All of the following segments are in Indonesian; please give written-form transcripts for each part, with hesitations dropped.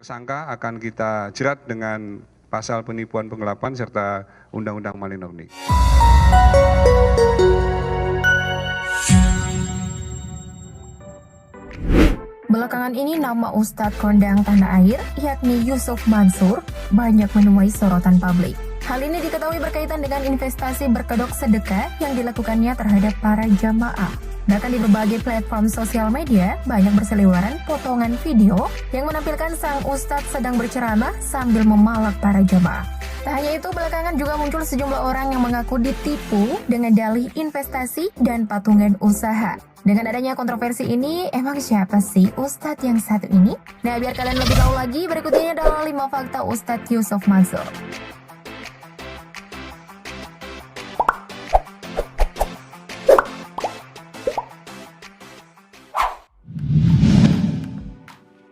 tersangka akan kita jerat dengan pasal penipuan penggelapan serta Undang-Undang Malinownik. Belakangan ini nama Ustadz Kondang Tanah Air, yakni Yusuf Mansur, banyak menuai sorotan publik. Hal ini diketahui berkaitan dengan investasi berkedok sedekah yang dilakukannya terhadap para jamaah. Bahkan di berbagai platform sosial media, banyak berseliweran potongan video yang menampilkan sang Ustadz sedang berceramah sambil memalak para jamaah. Tak hanya itu, belakangan juga muncul sejumlah orang yang mengaku ditipu dengan dalih investasi dan patungan usaha. Dengan adanya kontroversi ini, emang siapa sih Ustadz yang satu ini? Nah, biar kalian lebih tahu lagi, berikutnya adalah 5 fakta Ustadz Yusuf Mansur.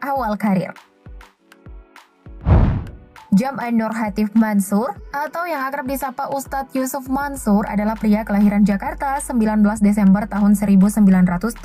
Awal karir. Jam'an Nur Hatif Mansur atau yang akrab disapa Ustadz Yusuf Mansur adalah pria kelahiran Jakarta 19 Desember tahun 1976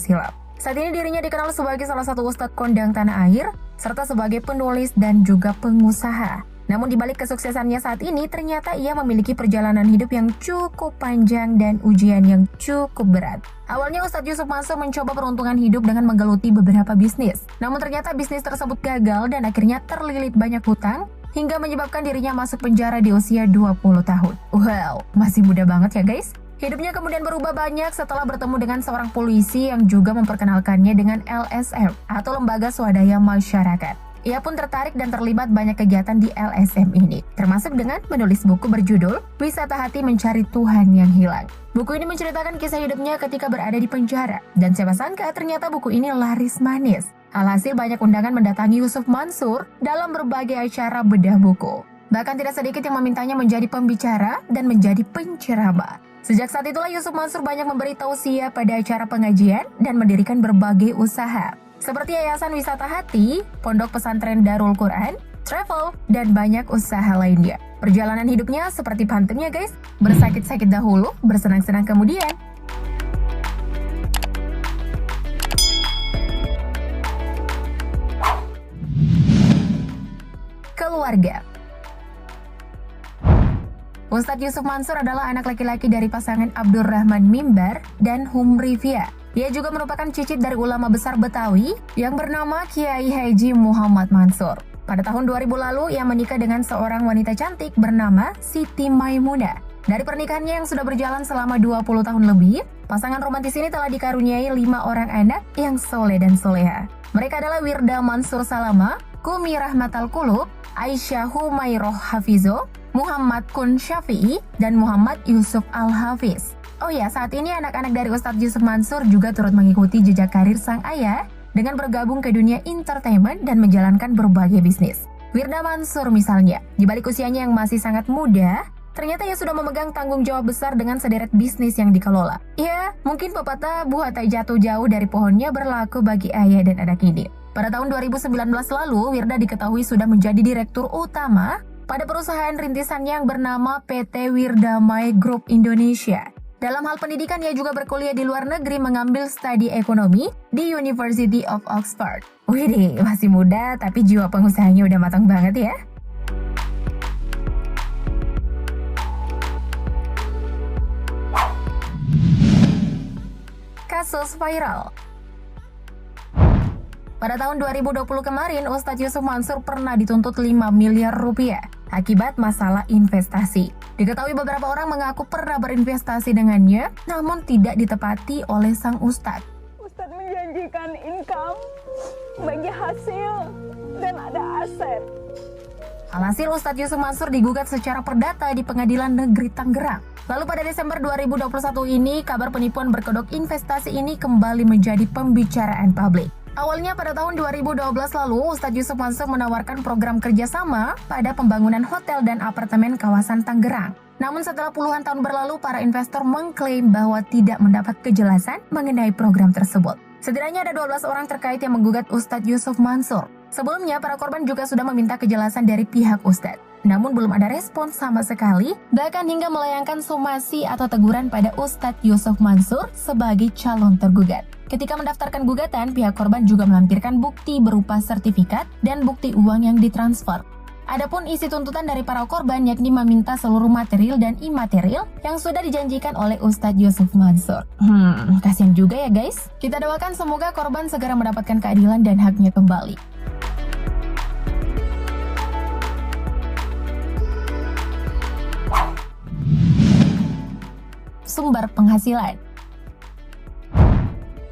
silam. Saat ini dirinya dikenal sebagai salah satu Ustadz kondang tanah air serta sebagai penulis dan juga pengusaha. Namun di balik kesuksesannya saat ini, ternyata ia memiliki perjalanan hidup yang cukup panjang dan ujian yang cukup berat. Awalnya Ustadz Yusuf Mansur mencoba peruntungan hidup dengan menggeluti beberapa bisnis. Namun ternyata bisnis tersebut gagal dan akhirnya terlilit banyak hutang hingga menyebabkan dirinya masuk penjara di usia 20 tahun. Wow, masih muda banget ya guys. Hidupnya kemudian berubah banyak setelah bertemu dengan seorang polisi yang juga memperkenalkannya dengan LSM atau Lembaga Swadaya Masyarakat. Ia pun tertarik dan terlibat banyak kegiatan di LSM ini, termasuk dengan menulis buku berjudul Wisata Hati Mencari Tuhan yang Hilang. Buku ini menceritakan kisah hidupnya ketika berada di penjara, dan siapa sangka ternyata buku ini laris manis. Alhasil banyak undangan mendatangi Yusuf Mansur dalam berbagai acara bedah buku. Bahkan tidak sedikit yang memintanya menjadi pembicara dan menjadi penceramah. Sejak saat itulah Yusuf Mansur banyak memberi tausiah pada acara pengajian dan mendirikan berbagai usaha, seperti Yayasan Wisata Hati, Pondok Pesantren Darul Quran, travel, dan banyak usaha lainnya. Perjalanan hidupnya seperti pantunnya guys, bersakit-sakit dahulu, bersenang-senang kemudian. Keluarga. Ustadz Yusuf Mansur adalah anak laki-laki dari pasangan Abdurrahman Mimbar dan Humrifia. Ia juga merupakan cicit dari ulama besar Betawi yang bernama Kiai Haji Muhammad Mansur. Pada tahun 2000 lalu, ia menikah dengan seorang wanita cantik bernama Siti Maimunah. Dari pernikahannya yang sudah berjalan selama 20 tahun lebih, pasangan romantis ini telah dikaruniai 5 orang anak yang soleh dan soleha. Mereka adalah Wirda Mansur Salama, Kumi Rahmatal Qulub, Aisyah Humairoh Hafizo, Muhammad Kun Syafi'i, dan Muhammad Yusuf Al-Hafiz. Oh ya, saat ini anak-anak dari Ustadz Yusuf Mansur juga turut mengikuti jejak karir sang ayah dengan bergabung ke dunia entertainment dan menjalankan berbagai bisnis. Wirda Mansur misalnya, di balik usianya yang masih sangat muda, ternyata ia sudah memegang tanggung jawab besar dengan sederet bisnis yang dikelola. Ya, mungkin pepatah buah tak jatuh jauh dari pohonnya berlaku bagi ayah dan anak ini. Pada tahun 2019 lalu, Wirda diketahui sudah menjadi direktur utama pada perusahaan rintisannya yang bernama PT Wirdamai Group Indonesia. Dalam hal pendidikan, ia juga berkuliah di luar negeri mengambil studi ekonomi di University of Oxford. Widih, masih muda tapi jiwa pengusahanya udah matang banget ya. Kasus viral. Pada tahun 2020 kemarin, Ustadz Yusuf Mansur pernah dituntut 5 miliar rupiah akibat masalah investasi. Diketahui beberapa orang mengaku pernah berinvestasi dengannya, namun tidak ditepati oleh sang Ustadz. Ustadz menjanjikan income, bagi hasil, dan ada aset. Alhasil Ustadz Yusuf Mansur digugat secara perdata di Pengadilan Negeri Tangerang. Lalu pada Desember 2021 ini, kabar penipuan berkedok investasi ini kembali menjadi pembicaraan publik. Awalnya pada tahun 2012 lalu, Ustadz Yusuf Mansur menawarkan program kerjasama pada pembangunan hotel dan apartemen kawasan Tangerang. Namun setelah puluhan tahun berlalu, para investor mengklaim bahwa tidak mendapat kejelasan mengenai program tersebut. Setidaknya ada 12 orang terkait yang menggugat Ustadz Yusuf Mansur. Sebelumnya, para korban juga sudah meminta kejelasan dari pihak Ustadz. Namun belum ada respon sama sekali, bahkan hingga melayangkan somasi atau teguran pada Ustadz Yusuf Mansur sebagai calon tergugat. Ketika mendaftarkan gugatan, pihak korban juga melampirkan bukti berupa sertifikat dan bukti uang yang ditransfer. Adapun isi tuntutan dari para korban yakni meminta seluruh material dan imaterial yang sudah dijanjikan oleh Ustadz Yusuf Mansur. Kasihan juga ya guys. Kita doakan semoga korban segera mendapatkan keadilan dan haknya kembali. Sumber penghasilan.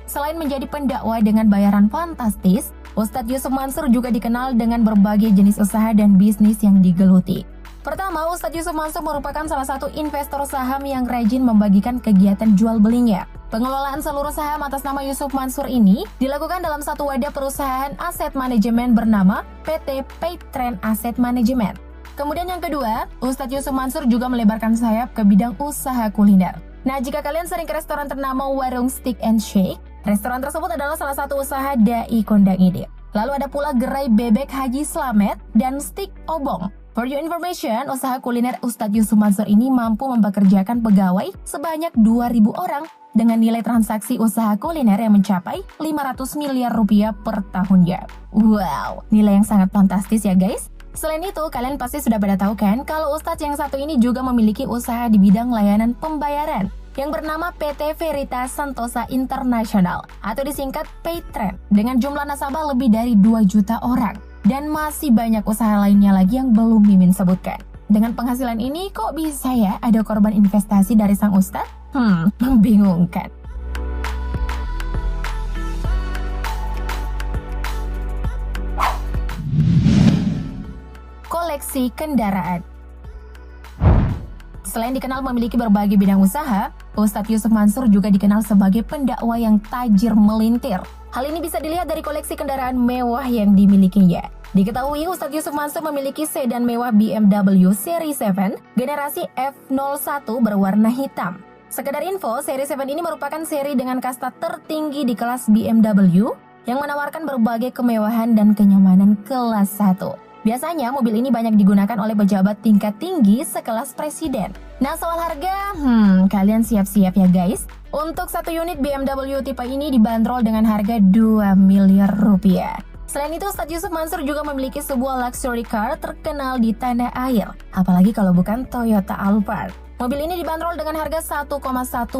Selain menjadi pendakwa dengan bayaran fantastis, Ustadz Yusuf Mansur juga dikenal dengan berbagai jenis usaha dan bisnis yang digeluti. Pertama, Ustadz Yusuf Mansur merupakan salah satu investor saham yang rajin membagikan kegiatan jual belinya. Pengelolaan seluruh saham atas nama Yusuf Mansur ini dilakukan dalam satu wadah perusahaan aset manajemen bernama PT Paytrend Asset Management. Kemudian yang kedua, Ustadz Yusuf Mansur juga melebarkan sayap ke bidang usaha kuliner. Nah, jika kalian sering ke restoran ternama Warung Steak and Shake, restoran tersebut adalah salah satu usaha dai kondang ini. Lalu ada pula gerai bebek Haji Slamet dan stik obong. For your information, usaha kuliner Ustadz Yusuf Mansur ini mampu mempekerjakan pegawai sebanyak 2.000 orang dengan nilai transaksi usaha kuliner yang mencapai 500 miliar rupiah per tahunnya. Wow, nilai yang sangat fantastis ya guys. Selain itu, kalian pasti sudah pada tahu kan kalau Ustadz yang satu ini juga memiliki usaha di bidang layanan pembayaran yang bernama PT Veritas Sentosa International atau disingkat Paytrend dengan jumlah nasabah lebih dari 2 juta orang. Dan masih banyak usaha lainnya lagi yang belum Mimin sebutkan. Dengan penghasilan ini kok bisa ya ada korban investasi dari sang Ustadz? Membingungkan. Koleksi kendaraan. Selain dikenal memiliki berbagai bidang usaha, Ustadz Yusuf Mansur juga dikenal sebagai pendakwa yang tajir melintir. Hal ini bisa dilihat dari koleksi kendaraan mewah yang dimilikinya. Diketahui Ustadz Yusuf Mansur memiliki sedan mewah BMW Seri 7 generasi F01 berwarna hitam. Sekedar info, Seri 7 ini merupakan seri dengan kasta tertinggi di kelas BMW yang menawarkan berbagai kemewahan dan kenyamanan kelas 1. Biasanya mobil ini banyak digunakan oleh pejabat tingkat tinggi sekelas presiden. Nah, soal harga, kalian siap-siap ya guys. Untuk satu unit BMW tipe ini dibanderol dengan harga 2 miliar rupiah. Selain itu, Ustadz Yusuf Mansur juga memiliki sebuah luxury car terkenal di tanah air. Apalagi kalau bukan Toyota Alphard. Mobil ini dibanderol dengan harga 1,1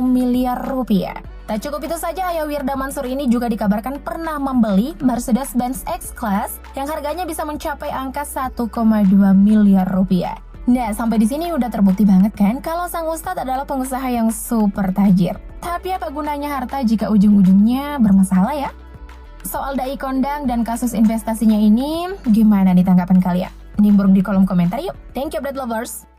miliar rupiah. Tak cukup itu saja, Ayah Wirda Mansur ini juga dikabarkan pernah membeli Mercedes-Benz X-Class yang harganya bisa mencapai angka 1,2 miliar rupiah. Nah, sampai di sini udah terbukti banget kan kalau sang Ustadz adalah pengusaha yang super tajir. Tapi apa gunanya harta jika ujung-ujungnya bermasalah ya? Soal dai kondang dan kasus investasinya ini, gimana nih tanggapan kalian? Nimbrung di kolom komentar yuk. Thank you, Update Lovers.